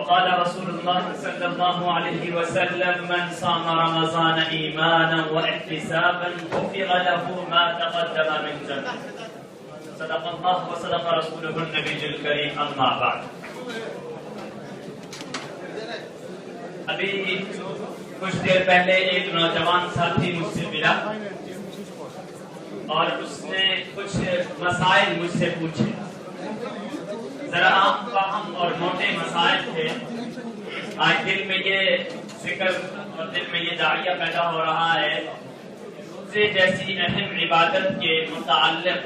وقال رسول الله صلى الله عليه وسلم من صام رمضان إيمانا واحتسابا غفر له ما تقدم من ذنبه. صدق الله وصدق رسوله النبي الكريم. أما بعد. ابھی کچھ دیر پہلے ایک نوجوان ساتھی مجھ سے ملا اور اس نے کچھ مسائل مجھ سے پوچھے. ذرا عام فہم اور موٹے مسائل تھے. آج دل میں یہ فکر اور دل میں یہ داعیہ پیدا ہو رہا ہے روزے جیسی اہم عبادت کے متعلق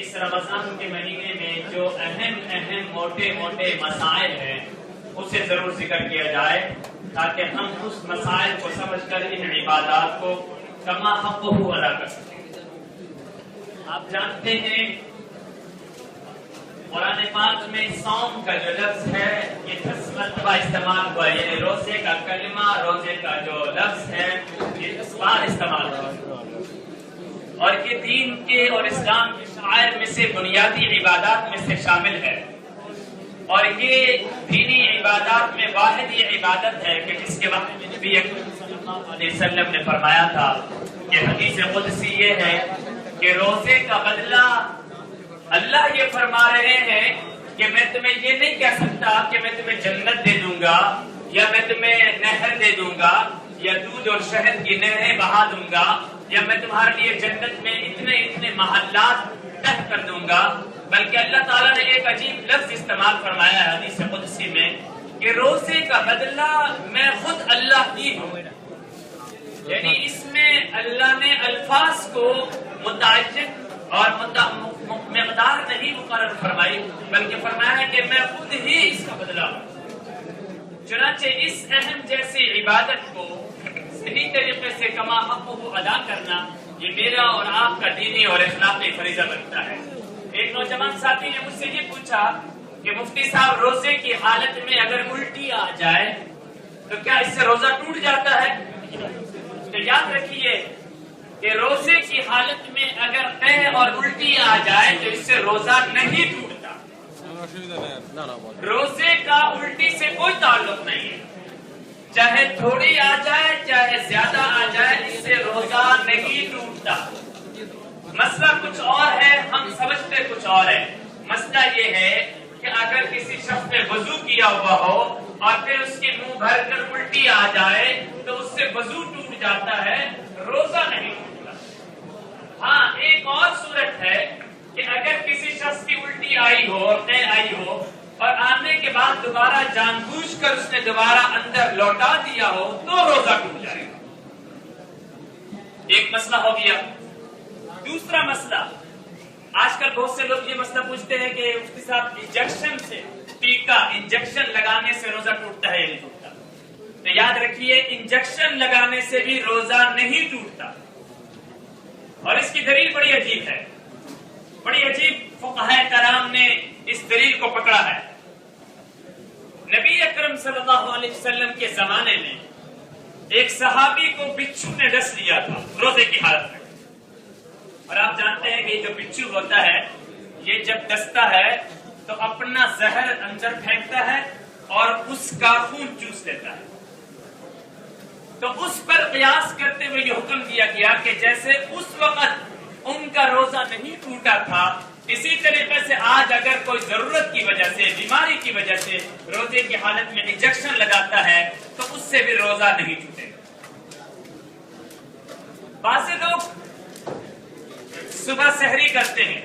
اس رمضان کے مہینے میں جو اہم موٹے مسائل ہیں اسے ضرور ذکر کیا جائے تاکہ ہم اس مسائل کو سمجھ کر ان عبادات کو کما حقہ ادا کر سکیں. آپ جانتے ہیں قرآن پاک میں صوم کا جو لفظ ہے یہ 10 مرتبہ استعمال ہوا ہے. یعنی روزے کا کلمہ، روزے کا جو لفظ ہے یہ 10 بار استعمال ہوا اور یہ دین کے اور اسلام کے شعائر میں سے بنیادی عبادات میں سے شامل ہے. اور یہ دینی عبادات میں واحد یہ عبادت ہے کہ جس کے بارے میں نبی اکرم صلی اللہ علیہ وسلم نے فرمایا تھا کہ حدیث قدسی یہ ہے کہ روزے کا بدلہ اللہ یہ فرما رہے ہیں کہ میں تمہیں یہ نہیں کہہ سکتا کہ میں تمہیں جنت دے دوں گا یا میں تمہیں نہر دے دوں گا یا دودھ اور شہد کی نہریں بہا دوں گا یا میں تمہارے لیے جنت میں اتنے محلات طے کر دوں گا، بلکہ اللہ تعالیٰ نے ایک عجیب لفظ استعمال فرمایا ہے حدیث قدسی میں کہ روزے کا بدلہ میں خود اللہ ہی ہوں. یعنی اس میں اللہ نے الفاظ کو متعین اور مقدار نہیں مقرر فرمائی بلکہ فرمایا ہے کہ میں خود ہی اس کا بدلہ ہوں. چنانچہ اس اہم جیسی عبادت کو صحیح طریقے سے کما حقہ ادا کرنا یہ میرا اور آپ کا دینی اور اخلاقی فریضہ بنتا ہے. ایک نوجوان ساتھی نے مجھ سے یہ پوچھا کہ مفتی صاحب روزے کی حالت میں اگر الٹی آ جائے تو کیا اس سے روزہ ٹوٹ جاتا ہے؟ تو یاد رکھیے کہ روزے کی حالت میں اگر قے اور الٹی آ جائے تو اس سے روزہ نہیں ٹوٹتا. روزے کا الٹی سے کوئی تعلق نہیں ہے. چاہے تھوڑی آ جائے چاہے زیادہ آ جائے اس سے روزہ نہیں ٹوٹتا. مسئلہ کچھ اور ہے، ہم سمجھتے کچھ اور ہے. مسئلہ یہ ہے کہ اگر کسی شخص نے وضو کیا ہوا ہو اور پھر اس کے منہ بھر کر الٹی آ جائے تو اس سے وضو ٹوٹ جاتا ہے، روزہ نہیں ٹوٹتا. ہاں ایک اور صورت ہے کہ اگر کسی شخص کی الٹی آئی ہو اور قے آئی ہو اور آنے کے بعد دوبارہ جان بوجھ کر اس نے دوبارہ اندر لوٹا دیا ہو تو روزہ ٹوٹ جائے گا. ایک مسئلہ ہو گیا. دوسرا مسئلہ، آج کل بہت سے لوگ یہ مسئلہ پوچھتے ہیں کہ مفتی صاحب انجیکشن سے ٹیکا انجیکشن لگانے سے روزہ ٹوٹتا ہے یا نہیں ٹوٹتا؟ تو یاد رکھیے انجیکشن لگانے سے بھی روزہ نہیں ٹوٹتا. اور اس کی دلیل بڑی عجیب ہے. بڑی عجیب فقہاء کرام نے اس دلیل کو پکڑا ہے. نبی اکرم صلی اللہ علیہ وسلم کے زمانے میں ایک صحابی کو بچھو نے ڈس لیا تھا روزے کی حالت میں. اور آپ جانتے ہیں کہ جو بچھو ہوتا ہے یہ جب ڈستا ہے تو اپنا زہر اندر پھینکتا ہے اور اس کا خون چوس لیتا ہے. تو اس پر قیاس کرتے ہوئے یہ حکم دیا گیا کہ جیسے اس وقت ان کا روزہ نہیں ٹوٹا تھا اسی طریقے سے آج اگر کوئی ضرورت کی وجہ سے بیماری کی وجہ سے روزے کی حالت میں انجیکشن لگاتا ہے تو اس سے بھی روزہ نہیں ٹوٹے. بعض لوگ صبح سحری کرتے ہیں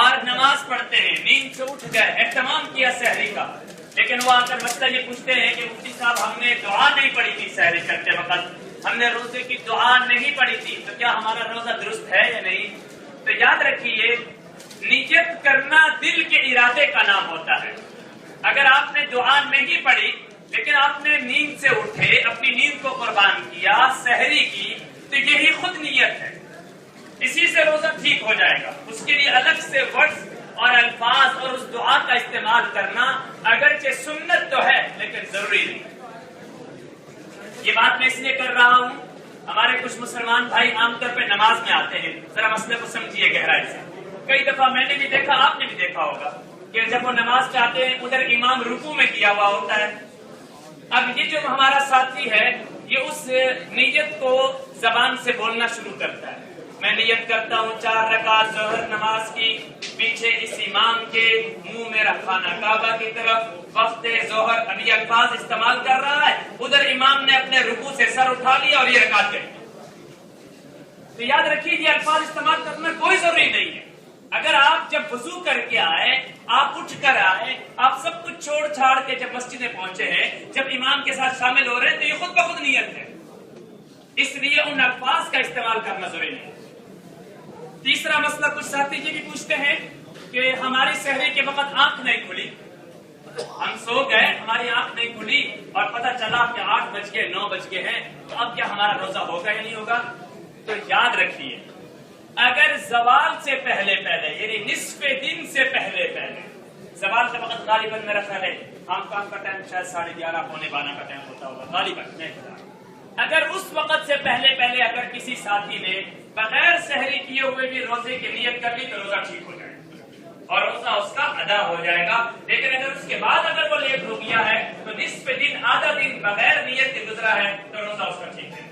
اور نماز پڑھتے ہیں، نیند سے اٹھ گئے، اہتمام کیا سحری کا، لیکن وہ آ کر مسئلہ یہ پوچھتے ہیں کہ مفتی صاحب ہم نے دعا نہیں پڑھی تھی سحری کرتے وقت، ہم نے روزے کی دعا نہیں پڑھی تھی، تو کیا ہمارا روزہ درست ہے یا نہیں؟ تو یاد رکھیے نیت کرنا دل کے ارادے کا نام ہوتا ہے. اگر آپ نے دعا نہیں پڑھی لیکن آپ نے نیند سے اٹھے، اپنی نیند کو قربان کیا، سحری کی، تو یہی خود نیت ہے. اسی سے روزہ ٹھیک ہو جائے گا. اس کے لیے الگ سے ورڈز اور الفاظ اور اس دعا کا استعمال کرنا اگرچہ سنت تو ہے لیکن ضروری نہیں. یہ بات میں اس لیے کر رہا ہوں، ہمارے کچھ مسلمان بھائی عام طور پہ نماز میں آتے ہیں، ذرا مسئلے کو سمجھیے گہرائی سے. کئی دفعہ میں نے بھی دیکھا، آپ نے بھی دیکھا ہوگا کہ جب وہ نماز پہ آتے ہیں ادھر امام رکوع میں کیا ہوا ہوتا ہے. اب یہ جو ہمارا ساتھی ہے یہ اس نیت کو زبان سے بولنا شروع کرتا ہے. میں نیت کرتا ہوں 4 رکعت ظہر نماز کی، پیچھے اس امام کے منہ میرا خانہ کعبہ کی طرف، وقت ظہر. ابھی الفاظ استعمال کر رہا ہے، ادھر امام نے اپنے رکوع سے سر اٹھا لیا اور یہ رکعت گئی. تو یاد رکھیے یہ الفاظ استعمال کرنا کوئی ضروری نہیں ہے. اگر آپ جب وضو کر کے آئے، آپ اٹھ کر آئے، آپ سب کچھ چھوڑ چھاڑ کے جب مسجد میں پہنچے ہیں، جب امام کے ساتھ شامل ہو رہے ہیں تو یہ خود بخود نیت ہے. اس لیے ان الفاظ کا استعمال کرنا ضروری نہیں. تیسرا مسئلہ کچھ ساتھی یہ بھی پوچھتے ہیں کہ ہماری سحری کے وقت آنکھ نہیں کھلی، ہم سو گئے، ہماری آنکھ نہیں کھلی اور پتہ چلا کہ 8 بج گئے 9 بج گئے ہیں، تو اب کیا ہمارا روزہ ہوگا یا نہیں ہوگا؟ تو یاد رکھیے اگر زوال سے پہلے یعنی نصف دن سے پہلے زوال کا وقت غالباً میرا خیال ہے ہانگ کانگ کا ٹائم شاید 11:30 پونے 12 کا ٹائم ہوتا ہوگا غالباً. اگر اس وقت سے پہلے اگر کسی ساتھی نے بغیر سحری کیے ہوئے بھی روزے کی نیت کر لی تو روزہ ٹھیک ہو جائے گا اور روزہ اس کا ادا ہو جائے گا. لیکن اگر اس کے بعد اگر وہ لیٹ ہو گیا ہے تو نصف دن آدھا دن بغیر نیت کے گزرا ہے تو روزہ اس کا ٹھیک ہے.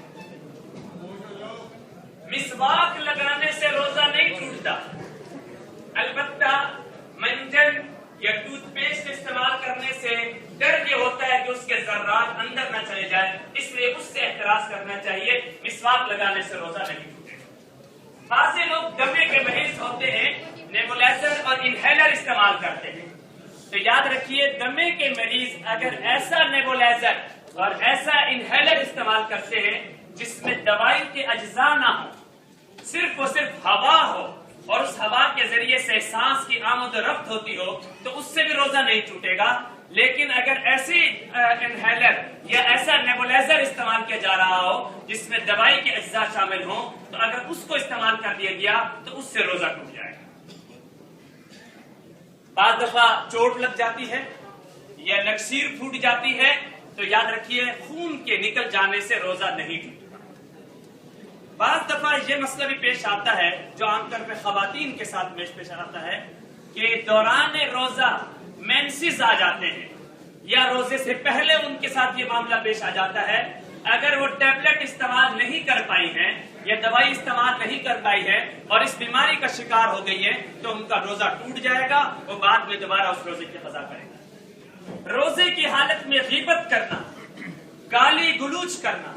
مسواک لگانے سے روزہ نہیں ٹوٹتا، البتہ منجن یا ٹوتھ پیسٹ استعمال کرنے سے ڈر یہ ہوتا ہے کہ اس کے ذرات اندر نہ چلے جائے، اس لیے اس سے احتراز کرنا چاہیے. مسواک لگانے سے روزہ نہیں ٹوٹے. بعض لوگ دمے کے مریض ہوتے ہیں، نیبولیزر اور انہیلر استعمال کرتے ہیں. تو یاد رکھیے دمے کے مریض اگر ایسا نیبولیزر اور ایسا انہیلر استعمال کرتے ہیں جس میں دوائی کے اجزاء نہ ہو، صرف و صرف ہوا ہو اور اس ہوا کے ذریعے سے سانس کی آمد و رفت ہوتی ہو، تو اس سے بھی روزہ نہیں ٹوٹے گا. لیکن اگر ایسی انہیلر یا ایسا نیبولیزر استعمال کیا جا رہا ہو جس میں دوائی کے اجزاء شامل ہوں، تو اگر اس کو استعمال کر دیا گیا تو اس سے روزہ ٹوٹ جائے گا. بعض دفعہ چوٹ لگ جاتی ہے یا نکسیر پھوٹ جاتی ہے تو یاد رکھیے خون کے نکل جانے سے روزہ نہیں ٹوٹتا. بعض دفعہ یہ مسئلہ بھی پیش آتا ہے جو عام طور پہ خواتین کے ساتھ پیش آتا ہے کہ دوران روزہ مینسز آ جاتے ہیں یا روزے سے پہلے ان کے ساتھ یہ معاملہ پیش آ جاتا ہے. اگر وہ ٹیبلٹ استعمال نہیں کر پائی ہیں یا دوائی استعمال نہیں کر پائی ہے اور اس بیماری کا شکار ہو گئی ہے تو ان کا روزہ ٹوٹ جائے گا، وہ بعد میں دوبارہ اس روزے کی قضا کرے گا. روزے کی حالت میں غیبت کرنا، گالی گلوچ کرنا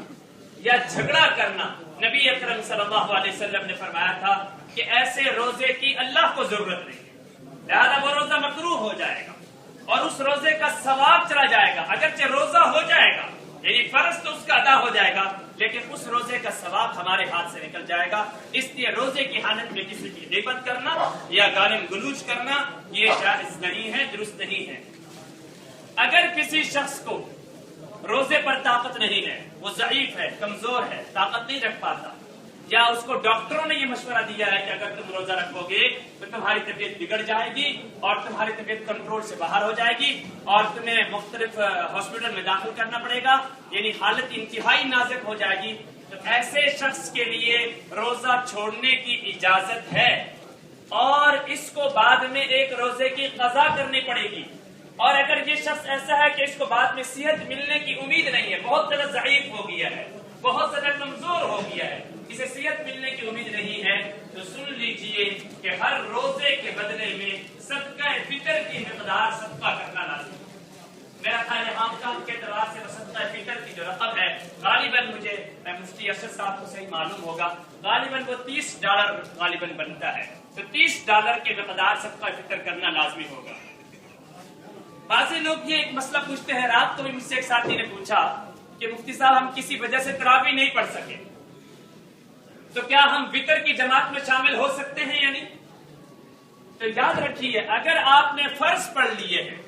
یا جھگڑا کرنا، نبی اکرم صلی اللہ علیہ وسلم نے فرمایا تھا کہ ایسے روزے کی اللہ کو ضرورت نہیں، لہذا وہ روزہ مکروہ ہو جائے گا اور اس روزے کا ثواب چلا جائے گا. اگرچہ روزہ ہو جائے گا یعنی فرض تو اس کا ادا ہو جائے گا لیکن اس روزے کا ثواب ہمارے ہاتھ سے نکل جائے گا. اس لیے روزے کی حالت میں کسی کی غیبت کرنا یا گالی گلوچ کرنا یہ جائز نہیں ہے، درست نہیں ہے. اگر کسی شخص کو روزے پر طاقت نہیں ہے، وہ ضعیف ہے، کمزور ہے، طاقت نہیں رکھ پاتا، یا اس کو ڈاکٹروں نے یہ مشورہ دیا ہے کہ اگر تم روزہ رکھو گے تو تمہاری طبیعت بگڑ جائے گی اور تمہاری طبیعت کنٹرول سے باہر ہو جائے گی اور تمہیں مختلف ہاسپٹل میں داخل کرنا پڑے گا، یعنی حالت انتہائی نازک ہو جائے گی، تو ایسے شخص کے لیے روزہ چھوڑنے کی اجازت ہے اور اس کو بعد میں ایک روزے کی قضا کرنی پڑے گی. اور اگر یہ شخص ایسا ہے کہ اس کو بعد میں صحت ملنے کی امید نہیں ہے، بہت زیادہ ضعیف ہو گیا ہے، بہت زیادہ کمزور ہو گیا ہے، اسے صحت ملنے کی امید نہیں ہے، تو سن لیجئے کہ ہر روزے کے بدلے میں صدقہ فطر کی مقدار صدقہ کرنا لازم ہے. میرا خیال ہے ہانگ کانگ کے اعتبار سے صدقہ فطر کی جو رقم ہے غالباً مجھے مفتی ارشد صاحب کو صحیح معلوم ہوگا، غالباً وہ $30 غالباً بنتا ہے، تو $30 کی مقدار صدقہ فطر کرنا لازمی ہوگا. بعض لوگ یہ ایک مسئلہ پوچھتے ہیں، رات کو بھی مجھ سے ایک ساتھی نے پوچھا کہ مفتی صاحب ہم کسی وجہ سے تراویح نہیں پڑھ سکے تو کیا ہم وتر کی جماعت میں شامل ہو سکتے ہیں یا نہیں؟ تو یاد رکھیے اگر آپ نے فرض پڑھ لیے ہیں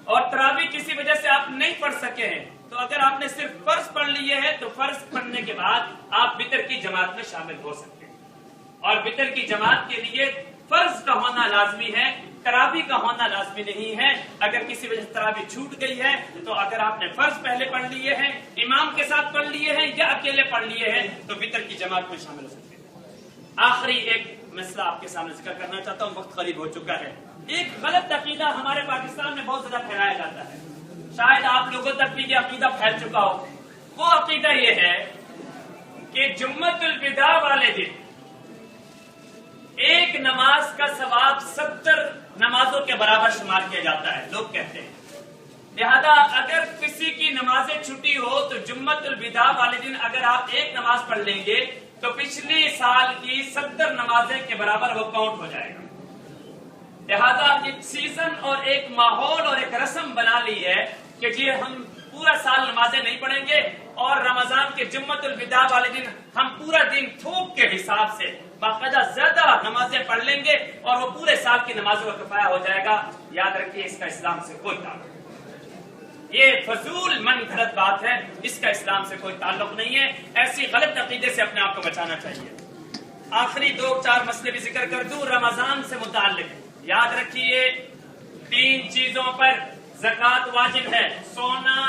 اور تراویح کسی وجہ سے آپ نہیں پڑھ سکے ہیں تو اگر آپ نے صرف فرض پڑھ لیے ہیں تو فرض پڑھنے کے بعد آپ وتر کی جماعت میں شامل ہو سکتے ہیں. اور وتر کی جماعت کے لیے فرض کا ہونا لازمی ہے، تراویح کا ہونا لازمی نہیں ہے. اگر کسی وجہ سے تراویح چھوٹ گئی ہے تو اگر آپ نے فرض پہلے پڑھ لیے ہیں، امام کے ساتھ پڑھ لیے ہیں یا اکیلے پڑھ لیے ہیں تو وتر کی جماعت میں شامل ہو سکتے ہیں. آخری ایک مسئلہ آپ کے سامنے ذکر کرنا چاہتا ہوں، وقت قریب ہو چکا ہے. ایک غلط عقیدہ ہمارے پاکستان میں بہت زیادہ پھیلایا جاتا ہے، شاید آپ لوگوں تک بھی یہ عقیدہ پھیل چکا ہو. وہ عقیدہ یہ ہے کہ جمعۃ الوداع والے دن ایک نماز کا ثواب 70 نمازوں کے برابر شمار کیا جاتا ہے، لوگ کہتے ہیں. لہذا اگر کسی کی نمازیں چھٹی ہو تو جمعۃ الوداع والے دن اگر آپ ایک نماز پڑھ لیں گے تو پچھلے سال کی 70 نمازیں کے برابر وہ کاؤنٹ ہو جائے گا. لہذا ایک سیزن اور ایک ماحول اور ایک رسم بنا لی ہے کہ جی ہم پورا سال نمازیں نہیں پڑھیں گے اور رمضان کے جمعۃ الوداع والے دن ہم پورا دن تھوک کے حساب سے باقاعدہ زیادہ نمازیں پڑھ لیں گے اور وہ پورے سال کی نمازوں کا کفایہ ہو جائے گا. یاد رکھیے اس کا اسلام سے کوئی تعلق نہیں، یہ فضول من گھڑت بات ہے، اس کا اسلام سے کوئی تعلق نہیں ہے. ایسی غلط عقیدے سے اپنے آپ کو بچانا چاہیے. آخری 2-4 مسئلے بھی ذکر کر دوں رمضان سے متعلق. یاد رکھیے 3 چیزوں پر زکوٰۃ واجب ہے: سونا،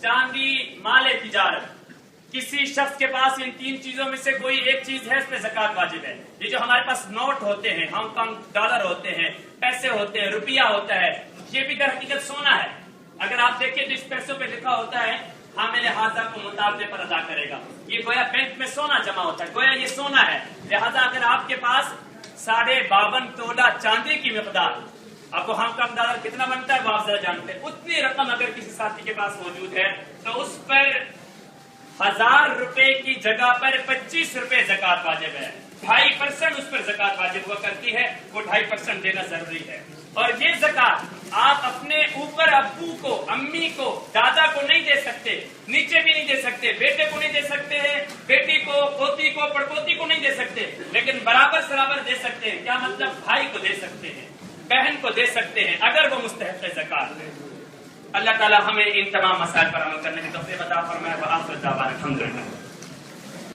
چاندی، مال تجارت. کسی شخص کے پاس ان 3 چیزوں میں سے کوئی ایک چیز ہے، اس پہ زکوٰۃ واجب ہے. یہ جو ہمارے پاس نوٹ ہوتے ہیں، ہانگ کانگ ڈالر ہوتے ہیں، پیسے ہوتے ہیں، روپیہ ہوتا ہے، یہ بھی در حقیقت سونا ہے. اگر آپ دیکھیں تو اس پیسوں پہ لکھا ہوتا ہے حامل حاضہ کو مطالبے پر ادا کرے گا. یہ گویا بینک میں سونا جمع ہوتا ہے، گویا یہ سونا ہے. لہذا اگر آپ کے پاس 52.5 تولہ چاندی کی مقدار، آپ کو ہانگ کانگ ڈالر کتنا بنتا ہے وہ آپ ذرا جانتے ہیں، اتنی رقم اگر کسی ساتھی کے پاس موجود ہے تو اس پر 1000 روپے کی جگہ پر 25 روپے زکوٰۃ واجب ہے. 2.5% اس پر زکوٰۃ واجب ہوا کرتی ہے، وہ 2.5% دینا ضروری ہے. اور یہ زکوٰۃ آپ اپنے اوپر ابو کو، امی کو، دادا کو نہیں دے سکتے، نیچے بھی نہیں دے سکتے، بیٹے کو نہیں دے سکتے ہیں، بیٹی کو، پوتی کو، پڑپوتی کو نہیں دے سکتے، لیکن برابر سرابر دے سکتے ہیں. کیا مطلب؟ بھائی کو دے سکتے ہیں، بہن کو دے سکتے ہیں اگر وہ مستحق زکوٰۃ ہے. اللہ تعالی ہمیں ان تمام مسائل پر عمل کرنے کی توفیق عطا فرمائے. وآخر دعوانا الحمدللہ.